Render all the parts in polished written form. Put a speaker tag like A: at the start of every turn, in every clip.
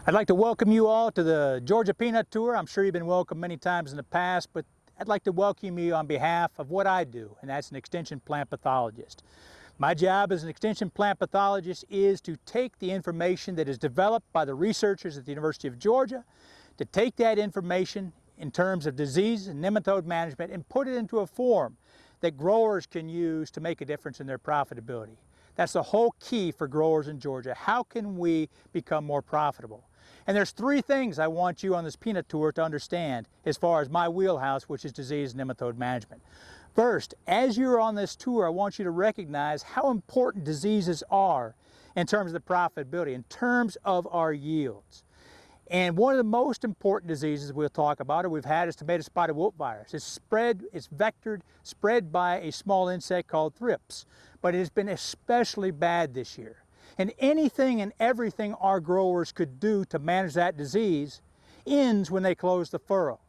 A: I'd like to welcome you all to the Georgia Peanut Tour. I'm sure you've been welcomed many times in the past, but I'd like to welcome you on behalf of what I do, and that's an extension plant pathologist. My job as an extension plant pathologist is to take the information that is developed by the researchers at the University of Georgia, to take that information in terms of disease and nematode management and put it into a form that growers can use to make a difference in their profitability. That's the whole key for growers in Georgia. How can we become more profitable? And there's three things I want you on this peanut tour to understand as far as my wheelhouse, which is disease and nematode management. First, as you're on this tour, I want you to recognize how important diseases are in terms of the profitability, in terms of our yields. And one of the most important diseases we'll talk about, or we've had, is tomato spotted wilt virus. It's vectored, spread by a small insect called thrips, but it has been especially bad this year. And anything and everything our growers could do to manage that disease ends when they close the furrow.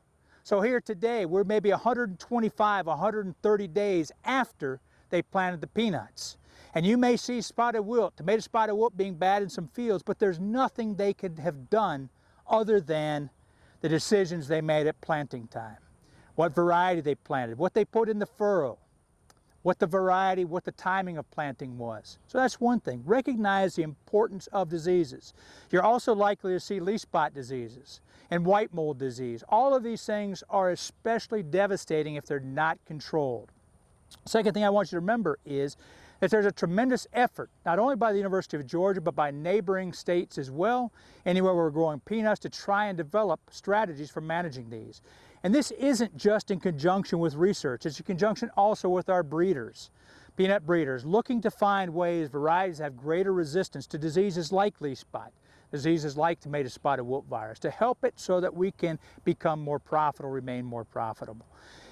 A: So here today, we're maybe 125, 130 days after they planted the peanuts. And you may see spotted wilt, tomato spotted wilt being bad in some fields, but there's nothing they could have done other than the decisions they made at planting time. What variety they planted, what they put in the furrow, what the variety, what the timing of planting was. So that's one thing. Recognize the importance of diseases. You're also likely to see leaf spot diseases and white mold disease. All of these things are especially devastating if they're not controlled. Second thing I want you to remember is that there's a tremendous effort, not only by the University of Georgia, but by neighboring states as well, anywhere we're growing peanuts, to try and develop strategies for managing these. And this isn't just in conjunction with research, it's in conjunction also with our breeders, peanut breeders, looking to find ways varieties have greater resistance to diseases like leaf spot, diseases like tomato spotted wilt virus, to help it so that we can become more profitable, remain more profitable.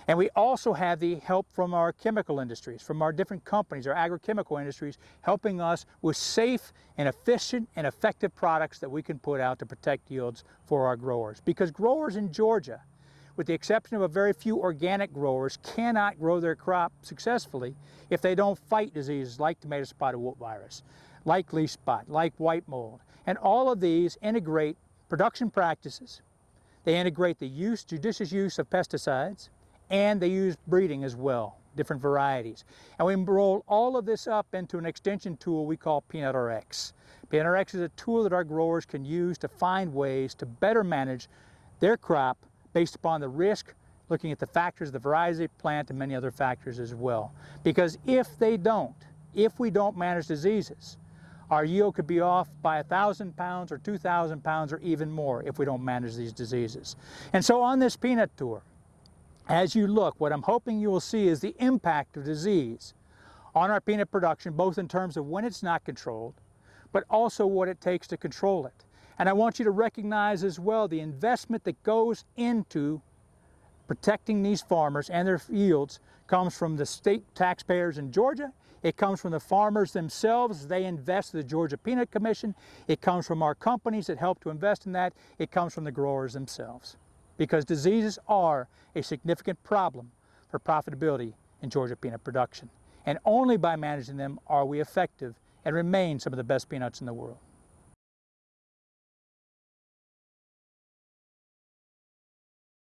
A: And we also have the help from our chemical industries, from our different companies, our agrochemical industries, helping us with safe and efficient and effective products that we can put out to protect yields for our growers. Because growers in Georgia, with the exception of a very few organic growers, cannot grow their crop successfully if they don't fight diseases like tomato spotted wilt virus, like leaf spot, like white mold. And all of these integrate production practices. They integrate the judicious use of pesticides, and they use breeding as well, different varieties. And we roll all of this up into an extension tool we call PeanutRx. PeanutRx is a tool that our growers can use to find ways to better manage their crop based upon the risk, looking at the factors, the varieties they plant, and many other factors as well. Because if we don't manage diseases, our yield could be off by 1,000 pounds or 2,000 pounds or even more if we don't manage these diseases. And so on this peanut tour, as you look, what I'm hoping you will see is the impact of disease on our peanut production, both in terms of when it's not controlled, but also what it takes to control it. And I want you to recognize as well the investment that goes into protecting these farmers and their yields comes from the state taxpayers in Georgia. It comes from the farmers themselves. They invest in the Georgia Peanut Commission. It comes from our companies that help to invest in that. It comes from the growers themselves. Because diseases are a significant problem for profitability in Georgia peanut production. And only by managing them are we effective and remain some of the best peanuts in the world.